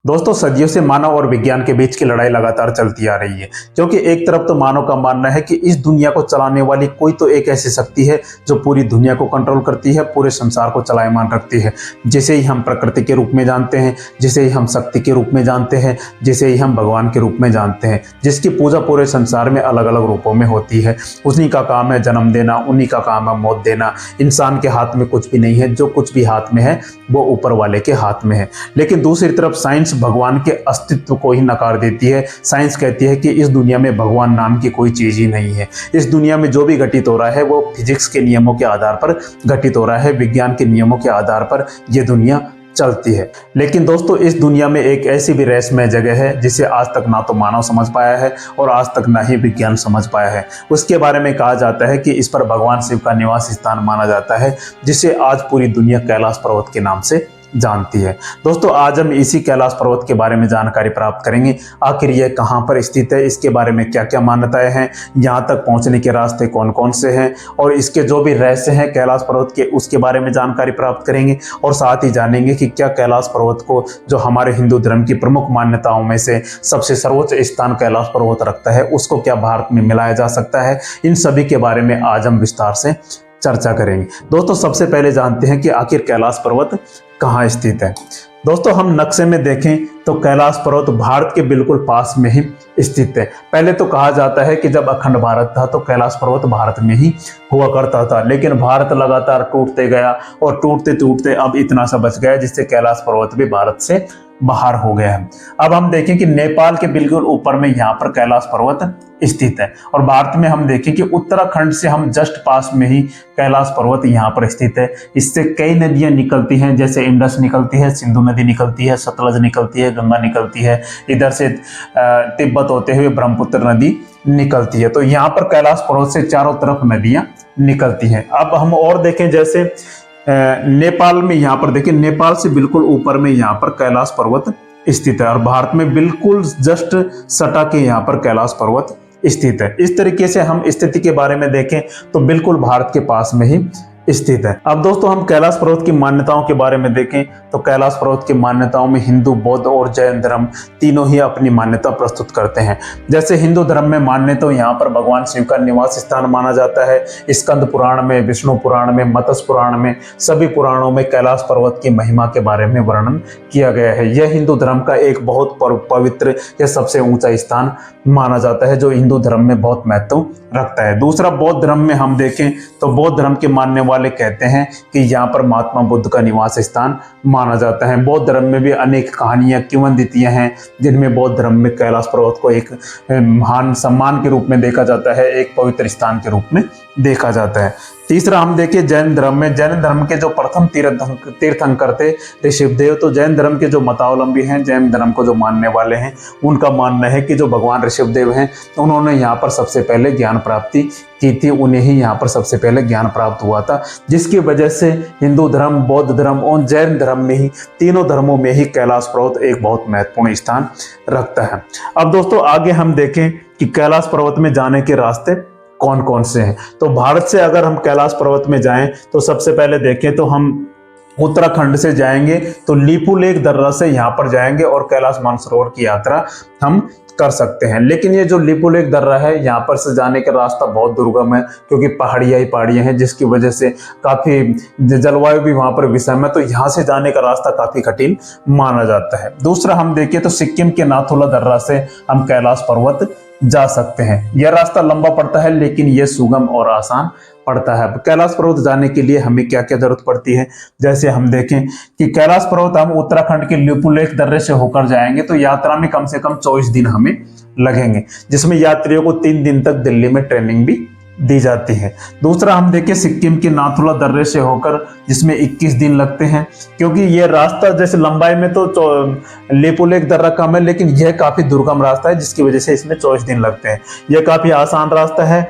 दोस्तों, सदियों से मानव और विज्ञान के बीच की लड़ाई लगातार चलती आ रही है। क्योंकि एक तरफ तो मानव का मानना है कि इस दुनिया को चलाने वाली कोई तो एक ऐसी शक्ति है जो पूरी दुनिया को कंट्रोल करती है, पूरे संसार को चलायमान रखती है, जिसे ही हम प्रकृति के रूप में जानते हैं, जिसे ही हम शक्ति के रूप में जानते हैं, जिसे ही हम भगवान के रूप में जानते हैं, जिसकी पूजा पूरे संसार में अलग अलग रूपों में होती है। उन्हीं का काम है जन्म देना, उन्हीं का काम है मौत देना। इंसान के हाथ में कुछ भी नहीं है, जो कुछ भी हाथ में है वो ऊपर वाले के हाथ में है। लेकिन दूसरी तरफ साइंस भगवान के अस्तित्व को ही नकार देती है। साइंस कहती है कि इस दुनिया में भगवान नाम की कोई चीज ही नहीं है। इस दुनिया में जो भी घटित हो रहा है वो फिजिक्स के नियमों के आधार पर घटित हो रहा है, विज्ञान के नियमों के आधार पर यह दुनिया चलती है। लेकिन दोस्तों, इस दुनिया में एक ऐसी भी रहस्यमय जगह है जिसे आज तक ना तो मानव समझ पाया है और आज तक ना ही विज्ञान समझ पाया है। उसके बारे में कहा जाता है कि इस पर भगवान शिव का निवास स्थान माना जाता है, जिसे आज पूरी दुनिया कैलाश पर्वत के नाम से जानती है। दोस्तों, आज हम इसी कैलाश पर्वत के बारे में जानकारी प्राप्त करेंगे। आखिर यह कहां पर स्थित है, इसके बारे में क्या क्या मान्यताएं हैं, यहां तक पहुंचने के रास्ते कौन कौन से हैं और इसके जो भी रहस्य हैं कैलाश पर्वत के, उसके बारे में जानकारी प्राप्त करेंगे। और साथ ही जानेंगे कि क्या कैलाश पर्वत को, जो हमारे हिंदू धर्म की प्रमुख मान्यताओं में से सबसे सर्वोच्च स्थान कैलाश पर्वत रखता है, उसको क्या भारत में मिलाया जा सकता है। इन सभी के बारे में आज हम विस्तार से चर्चा करेंगे। दोस्तों, सबसे पहले जानते हैं कि आखिर कैलाश पर्वत कहाँ स्थित है। दोस्तों, हम नक्शे में देखें तो कैलाश पर्वत भारत के बिल्कुल पास में ही स्थित है। पहले तो कहा जाता है कि जब अखंड भारत था तो कैलाश पर्वत भारत में ही हुआ करता था, लेकिन भारत लगातार टूटते गया और टूटते टूटते अब इतना सा बच गया जिससे कैलाश पर्वत भी भारत से बाहर हो गया है। अब हम देखें कि नेपाल के बिल्कुल ऊपर में यहाँ पर कैलाश पर्वत स्थित है और भारत में हम देखें कि उत्तराखंड से हम जस्ट पास में ही कैलाश पर्वत यहाँ पर स्थित है। इससे कई नदियां निकलती हैं, जैसे इंडस निकलती है, सिंधु नदी निकलती है, सतलज निकलती है, गंगा निकलती है, इधर से तिब्बत होते हुए ब्रह्मपुत्र नदी निकलती है। तो यहाँ पर कैलाश पर्वत से चारों तरफ नदियां निकलती हैं। अब हम और देखें, जैसे नेपाल में यहाँ पर देखिए, नेपाल से बिल्कुल ऊपर में यहाँ पर कैलाश पर्वत स्थित है और भारत में बिल्कुल जस्ट सटा के यहाँ पर कैलाश पर्वत स्थित है। इस तरीके से हम स्थिति के बारे में देखें तो बिल्कुल भारत के पास में ही स्थित है। अब दोस्तों, हम कैलाश पर्वत की मान्यताओं के बारे में देखें तो कैलाश पर्वत की मान्यताओं में हिंदू, बौद्ध और जैन धर्म तीनों ही अपनी मान्यता प्रस्तुत करते हैं। जैसे हिंदू धर्म में मान्य तो यहाँ पर भगवान शिव का निवास स्थान माना जाता है। स्कंद पुराण में, विष्णु पुराण में, मत्स्य पुराण में, सभी पुराणों में कैलाश पर्वत की महिमा के बारे में वर्णन किया गया है। यह हिंदू धर्म का एक बहुत पवित्र या सबसे ऊंचा स्थान माना जाता है, जो हिंदू धर्म में बहुत महत्व रखता है। दूसरा, बौद्ध धर्म में हम देखें तो बौद्ध धर्म के मानने वाले कहते हैं कि यहाँ पर महात्मा बुद्ध का निवास स्थान माना जाता है। बौद्ध धर्म में भी अनेक कहानियां, किंवदंतियां हैं, जिनमें बौद्ध धर्म में कैलाश पर्वत को एक महान सम्मान के रूप में देखा जाता है, एक पवित्र स्थान के रूप में देखा जाता है। तीसरा, हम देखें जैन धर्म में, जैन धर्म के जो प्रथम तीर्थंकर थे ऋषभदेव, तो जैन धर्म के जो मतावलंबी हैं, जैन धर्म को जो मानने वाले हैं, उनका मानना है कि जो भगवान ऋषभदेव हैं उन्होंने यहाँ पर सबसे पहले ज्ञान प्राप्ति की थी, उन्हें ही यहाँ पर सबसे पहले ज्ञान प्राप्त हुआ था, जिसकी वजह से हिंदू धर्म, बौद्ध धर्म और जैन धर्म में ही, तीनों धर्मों में ही कैलाश पर्वत एक बहुत महत्वपूर्ण स्थान रखता है। अब दोस्तों, आगे हम देखें कि कैलाश पर्वत में जाने के रास्ते कौन कौन से हैं। तो भारत से अगर हम कैलाश पर्वत में जाएं तो सबसे पहले देखें तो हम उत्तराखंड से जाएंगे तो लिपुलेख दर्रा से यहाँ पर जाएंगे और कैलाश मानसरोवर की यात्रा हम कर सकते हैं। लेकिन ये जो लिपुलेख दर्रा है, यहाँ पर से जाने का रास्ता बहुत दुर्गम है, क्योंकि पहाड़ियाँ ही पहाड़ियाँ हैं, जिसकी वजह से काफ़ी जलवायु भी वहाँ पर विषम है, तो यहाँ से जाने का रास्ता काफ़ी कठिन माना जाता है। दूसरा, हम देखें तो सिक्किम के नाथुला दर्रा से हम कैलाश पर्वत जा सकते हैं। यह रास्ता लंबा पड़ता है लेकिन यह सुगम और आसान पड़ता है। कैलाश पर्वत जाने के लिए हमें क्या क्या जरूरत पड़ती है, जैसे हम देखें कि कैलाश पर्वत हम उत्तराखंड के लिपुलेख दर्रे से होकर जाएंगे तो यात्रा में कम से कम 24 दिन हमें लगेंगे, जिसमें यात्रियों को 3 दिन तक दिल्ली में ट्रेनिंग भी दी जाती है। दूसरा, हम देखें सिक्किम के नाथुला दर्रे से होकर, जिसमें 21 दिन लगते हैं, क्योंकि यह रास्ता जैसे लंबाई में तो लिपुलेख दर्रा कम है, लेकिन यह काफी दुर्गम रास्ता है, जिसकी वजह से इसमें 24 दिन लगते हैं। यह काफी आसान रास्ता है।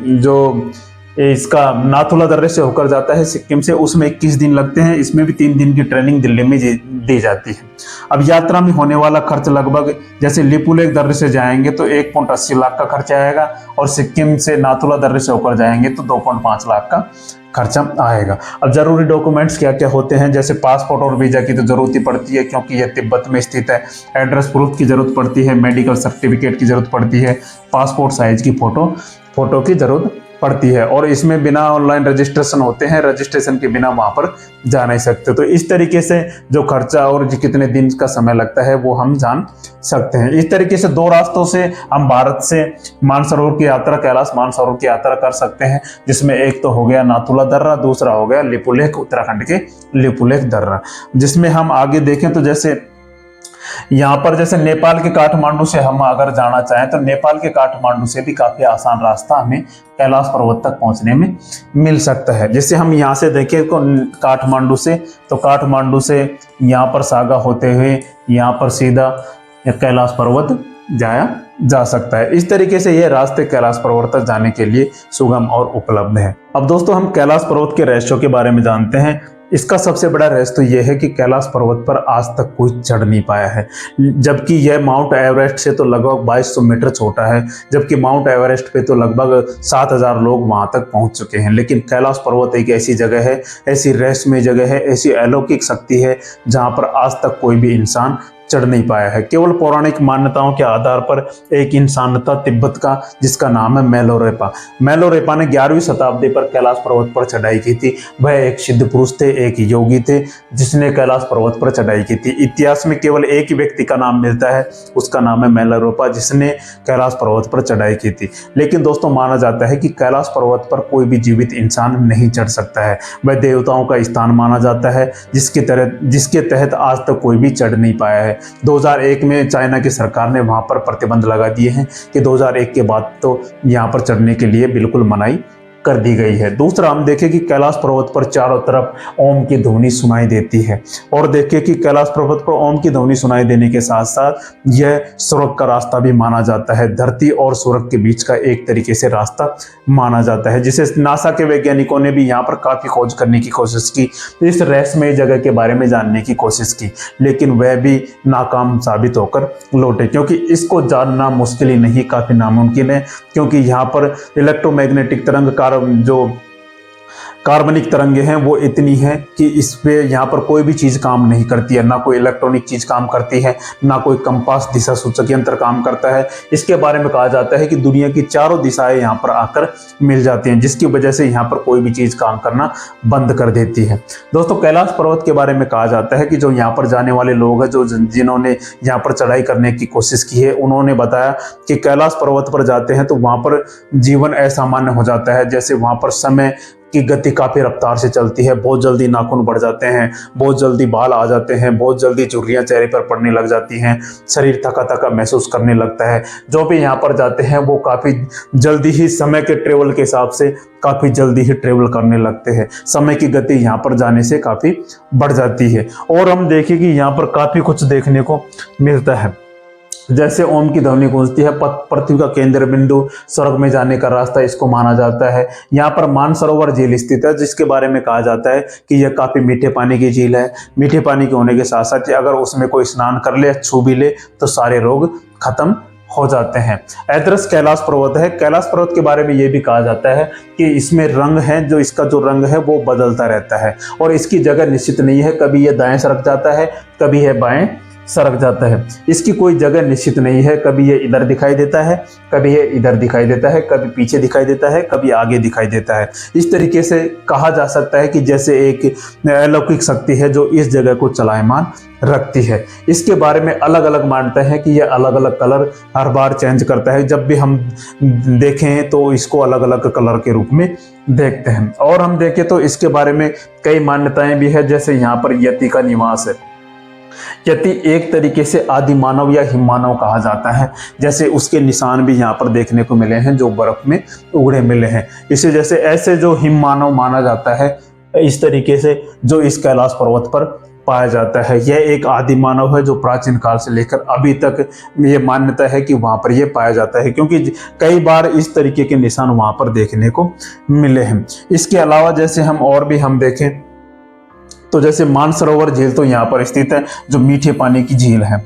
जो इसका नाथुला दर्रे से होकर जाता है सिक्किम से, उसमें 21 दिन लगते हैं। इसमें भी 3 दिन की ट्रेनिंग दिल्ली में दी जाती है। अब यात्रा में होने वाला खर्च लगभग, जैसे लिपुलेख दर्रे से जाएंगे तो 1.80 लाख का खर्चा आएगा, और सिक्किम से नाथुला दर्रे से होकर जाएंगे तो 2.5 लाख का खर्चा आएगा। अब जरूरी डॉक्यूमेंट्स क्या क्या होते हैं, जैसे पासपोर्ट और वीजा की तो जरूरत ही पड़ती है क्योंकि यह तिब्बत में स्थित है। एड्रेस प्रूफ की जरूरत पड़ती है, मेडिकल सर्टिफिकेट की जरूरत पड़ती है, पासपोर्ट साइज की फोटो की जरूरत पड़ती है, और इसमें बिना ऑनलाइन रजिस्ट्रेशन होते हैं, रजिस्ट्रेशन के बिना वहां पर जा नहीं सकते। तो इस तरीके से जो खर्चा और कितने दिन का समय लगता है वो हम जान सकते हैं। इस तरीके से 2 रास्तों से हम भारत से मानसरोवर की यात्रा, कैलाश मानसरोवर की यात्रा कर सकते हैं, जिसमें एक तो हो गया नाथुला दर्रा, दूसरा हो गया लिपुलेख, उत्तराखंड के लिपुलेख दर्रा। जिसमें हम आगे देखें तो जैसे यहाँ पर जैसे नेपाल के काठमांडू से हम अगर जाना चाहें तो नेपाल के काठमांडू से भी काफी आसान रास्ता हमें कैलाश पर्वत तक पहुंचने में मिल सकता है। जैसे हम यहाँ से देखें तो काठमांडू से, तो काठमांडू से यहाँ पर सागा होते हुए यहाँ पर सीधा कैलाश पर्वत जाया जा सकता है। इस तरीके से ये रास्ते कैलाश पर्वत तक जाने के लिए सुगम और उपलब्ध है। अब दोस्तों हम कैलाश पर्वत के रहस्यों के बारे में जानते हैं। इसका सबसे बड़ा रहस्य तो यह है कि कैलाश पर्वत पर आज तक कोई चढ़ नहीं पाया है, जबकि यह माउंट एवरेस्ट से तो लगभग 2200 मीटर छोटा है, जबकि माउंट एवरेस्ट पे तो लगभग 7000 लोग वहां तक पहुंच चुके हैं। लेकिन कैलाश पर्वत एक ऐसी जगह है, ऐसी रहस्यमय जगह है, ऐसी अलौकिक शक्ति है जहां पर आज तक कोई भी इंसान चढ़ नहीं पाया है। केवल पौराणिक मान्यताओं के आधार पर एक इंसान था तिब्बत का, जिसका नाम है मेलोरेपा। मेलोरेपा ने 11वीं शताब्दी पर कैलाश पर्वत पर चढ़ाई की थी। वह एक सिद्ध पुरुष थे, एक योगी थे, जिसने कैलाश पर्वत पर चढ़ाई की थी। इतिहास में केवल एक ही व्यक्ति का नाम मिलता है, उसका नाम है मेलोरेपा, जिसने कैलाश पर्वत पर चढ़ाई की थी। लेकिन दोस्तों माना जाता है कि कैलाश पर्वत पर कोई भी जीवित इंसान नहीं चढ़ सकता है। वह देवताओं का स्थान माना जाता है, जिसके तहत आज तक कोई भी चढ़ नहीं पाया है। 2001 में चाइना की सरकार ने वहां पर प्रतिबंध लगा दिए हैं कि 2001 के बाद तो यहां पर चढ़ने के लिए बिल्कुल मनाही कर दी गई है। दूसरा हम देखें कि कैलाश पर्वत पर चारों तरफ ओम की ध्वनि सुनाई देती है, और देखें कि कैलाश पर्वत पर ओम की ध्वनि सुनाई देने के साथ साथ यह स्वर्ग का रास्ता भी माना जाता है। धरती और स्वर्ग के बीच का एक तरीके से रास्ता माना जाता है, जिसे नासा के वैज्ञानिकों ने भी यहाँ पर काफी खोज करने की कोशिश की, इस रहस्यमय जगह के बारे में जानने की कोशिश की, लेकिन वह भी नाकाम साबित होकर लौटे, क्योंकि इसको जानना मुश्किल ही नहीं, काफी नामुमकिन है। क्योंकि यहाँ पर इलेक्ट्रोमैग्नेटिक तरंग जो कार्बनिक तरंगे हैं वो इतनी है कि इस पे यहाँ पर कोई भी चीज़ काम नहीं करती है, ना कोई इलेक्ट्रॉनिक चीज़ काम करती है, ना कोई कंपास दिशा सूचक यंत्र काम करता है। इसके बारे में कहा जाता है कि दुनिया की चारों दिशाएं यहाँ पर आकर मिल जाती हैं, जिसकी वजह से यहाँ पर कोई भी चीज़ काम करना बंद कर देती है। दोस्तों कैलाश पर्वत के बारे में कहा जाता है कि जो यहाँ पर जाने वाले लोग हैं, जिन्होंने यहाँ पर चढ़ाई करने की कोशिश की है, उन्होंने बताया कि कैलाश पर्वत पर जाते हैं तो वहाँ पर जीवन असामान्य हो जाता है। जैसे वहाँ पर समय की गति काफ़ी रफ्तार से चलती है, बहुत जल्दी नाखून बढ़ जाते हैं, बहुत जल्दी बाल आ जाते हैं, बहुत जल्दी झुर्रियाँ चेहरे पर पड़ने लग जाती हैं, शरीर थका थका महसूस करने लगता है। जो भी यहाँ पर जाते हैं वो काफ़ी जल्दी ही समय के ट्रेवल के हिसाब से काफ़ी जल्दी ही ट्रेवल करने लगते हैं। समय की गति यहाँ पर जाने से काफ़ी बढ़ जाती है। और हम देखें कि यहाँ पर काफ़ी कुछ देखने को मिलता है, जैसे ओम की ध्वनि गूंजती है, पृथ्वी का केंद्र बिंदु, स्वर्ग में जाने का रास्ता, इसको माना जाता है। यहाँ पर मानसरोवर झील स्थित है, जिसके बारे में कहा जाता है कि यह काफी मीठे पानी की झील है। मीठे पानी के होने के साथ साथ अगर उसमें कोई स्नान कर ले, छू भी ले, तो सारे रोग खत्म हो जाते हैं। एड्रेस कैलाश पर्वत है। कैलाश पर्वत के बारे में ये भी कहा जाता है कि इसमें रंग है, जो इसका जो रंग है वो बदलता रहता है, और इसकी जगह निश्चित नहीं है, कभी ये दाएं सरक जाता है, कभी है बाएं सरक जाता है। इसकी कोई जगह निश्चित नहीं है, कभी ये इधर दिखाई देता है, कभी ये इधर दिखाई देता है, कभी पीछे दिखाई देता है, कभी आगे दिखाई देता है। इस तरीके से कहा जा सकता है कि जैसे एक अलौकिक शक्ति है जो इस जगह को चलायमान रखती है। इसके बारे में अलग अलग मानते हैं कि यह अलग अलग कलर हर बार चेंज करता है। जब भी हम देखें तो इसको अलग अलग कलर के रूप में देखते हैं। और हम देखें तो इसके बारे में कई मान्यताएं भी है, जैसे यहाँ पर यति का निवास है। यति एक तरीके से आदि मानव या हिम मानव कहा जाता है, जैसे उसके निशान भी यहाँ पर देखने को मिले हैं जो बर्फ में उगड़े मिले हैं। इसे जैसे ऐसे जो हिम मानव माना जाता है, इस तरीके से जो इस कैलाश पर्वत पर पाया जाता है। यह एक आदि मानव है जो प्राचीन काल से लेकर अभी तक ये मान्यता है कि वहाँ पर यह पाया जाता है, क्योंकि कई बार इस तरीके के निशान वहाँ पर देखने को मिले हैं। इसके अलावा जैसे हम देखें तो जैसे मानसरोवर झील तो यहाँ पर स्थित है, जो मीठे पानी की झील है।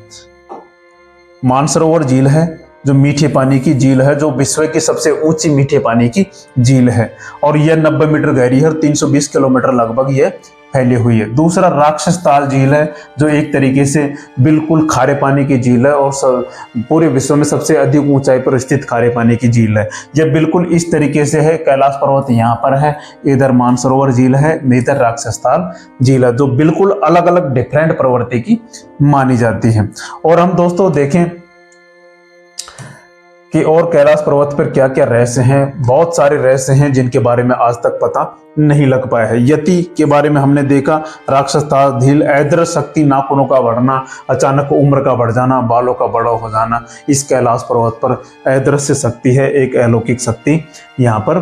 मानसरोवर झील है जो मीठे पानी की झील है, जो विश्व की सबसे ऊंची मीठे पानी की झील है, और यह 90 मीटर गहरी है और 320 किलोमीटर लगभग यह फैली हुई है। दूसरा राक्षस ताल झील है, जो एक तरीके से बिल्कुल खारे पानी की झील है और पूरे विश्व में सबसे अधिक ऊंचाई पर स्थित खारे पानी की झील है। यह बिल्कुल इस तरीके से है, कैलाश पर्वत यहाँ पर है, इधर मानसरोवर झील है, इधर राक्षस ताल झील है, जो बिल्कुल अलग अलग डिफरेंट प्रवृत्ति की मानी जाती है। और हम दोस्तों देखें कि और कैलाश पर्वत पर क्या क्या रहस्य हैं। बहुत सारे रहस्य हैं जिनके बारे में आज तक पता नहीं लग पाया है। यति के बारे में हमने देखा, राक्षस ताल झील, अदृश्य शक्ति, नाखूनों का बढ़ना, अचानक उम्र का बढ़ जाना, बालों का बड़ा हो जाना, इस कैलाश पर्वत पर अदृश्य शक्ति है, एक अलौकिक शक्ति यहाँ पर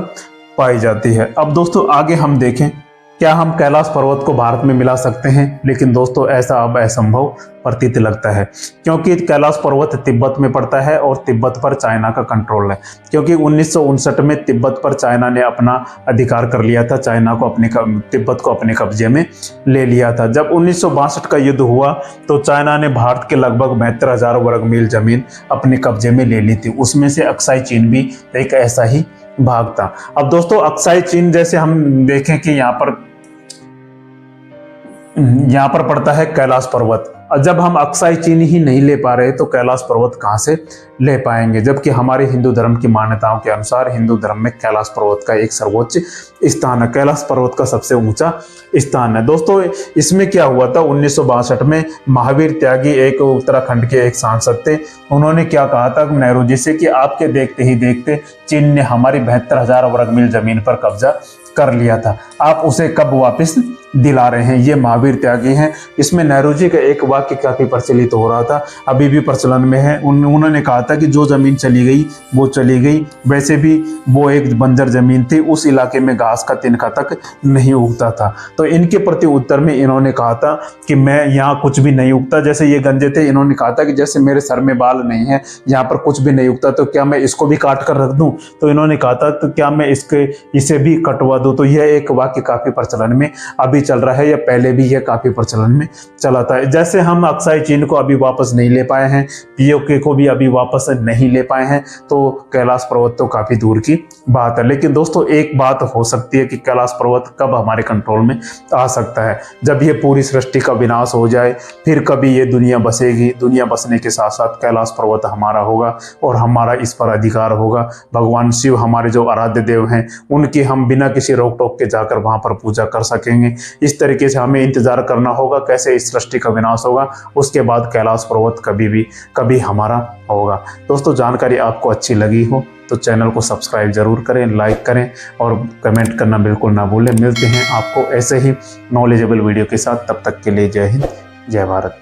पाई जाती है। अब दोस्तों आगे हम देखें, क्या हम कैलाश पर्वत को भारत में मिला सकते हैं? लेकिन दोस्तों ऐसा अब असंभव प्रतीत लगता है, क्योंकि कैलाश पर्वत तिब्बत में पड़ता है और तिब्बत पर चाइना का कंट्रोल है। क्योंकि 1959 में तिब्बत पर चाइना ने अपना अधिकार कर लिया था, तिब्बत को अपने कब्जे में ले लिया था। जब 1962 का युद्ध हुआ तो चाइना ने भारत के लगभग 72,000 वर्ग मील जमीन अपने कब्जे में ले ली थी। उसमें से अक्साई चीन भी एक ऐसा ही भाग था। अब दोस्तों अक्साई चीन जैसे हम देखें कि यहाँ पर पड़ता है कैलाश पर्वत। जब हम अक्साई चीन ही नहीं ले पा रहे तो कैलाश पर्वत कहाँ से ले पाएंगे? जबकि हमारे हिंदू धर्म की मान्यताओं के अनुसार हिंदू धर्म में कैलाश पर्वत का एक सर्वोच्च स्थान है, कैलाश पर्वत का सबसे ऊंचा स्थान है। दोस्तों इसमें क्या हुआ था, 1962 में महावीर त्यागी एक उत्तराखंड के एक सांसद थे। उन्होंने क्या कहा था नेहरू जी से कि आपके देखते ही देखते चीन ने हमारी 72,000 वर्ग मील जमीन पर कब्जा कर लिया था, आप उसे कब वापस दिला रहे हैं? ये महावीर त्यागी हैं। इसमें नेहरू जी का एक वाक्य काफी प्रचलित हो रहा था, अभी भी प्रचलन में है। उन्होंने कहा था कि जो जमीन चली गई वो चली गई, वैसे भी वो एक बंजर जमीन थी, उस इलाके में घास का तिनका तक नहीं उगता था। तो इनके प्रति उत्तर में इन्होंने कहा था कि मैं यहाँ कुछ भी नहीं उगता, जैसे ये गंजे थे, इन्होंने कहा था कि जैसे मेरे सर में बाल नहीं है, यहाँ पर कुछ भी नहीं उगता, तो क्या मैं इसको भी काट कर रख दूं? तो इन्होंने कहा था तो क्या मैं इसे भी कटवा दूं? तो यह एक वाक्य काफी प्रचलन में अभी चल रहा है, या पहले भी यह काफी प्रचलन में चला था। जैसे हम अक्साई चीन को अभी वापस नहीं ले पाए हैं, पीओके को भी अभी वापस नहीं ले पाए हैं, तो कैलाश पर्वत तो काफी दूर की बात है। लेकिन दोस्तों एक बात हो सकती है कि कैलाश पर्वत कब हमारे कंट्रोल में आ सकता है, जब ये पूरी सृष्टि का विनाश हो जाए, फिर कभी ये दुनिया बसेगी। दुनिया बसने के साथ साथ कैलाश पर्वत हमारा होगा और हमारा इस पर अधिकार होगा। भगवान शिव हमारे जो आराध्य देव हैं, उनकी हम बिना किसी रोक टोक के जाकर वहां पर पूजा कर सकेंगे। इस तरीके से हमें इंतजार करना होगा कैसे इस सृष्टि का विनाश होगा, उसके बाद कैलाश पर्वत कभी हमारा होगा। दोस्तों जानकारी आपको अच्छी लगी हो तो चैनल को सब्सक्राइब जरूर करें, लाइक करें और कमेंट करना बिल्कुल ना भूलें। मिलते हैं आपको ऐसे ही नॉलेजेबल वीडियो के साथ, तब तक के लिए जय हिंद, जय भारत।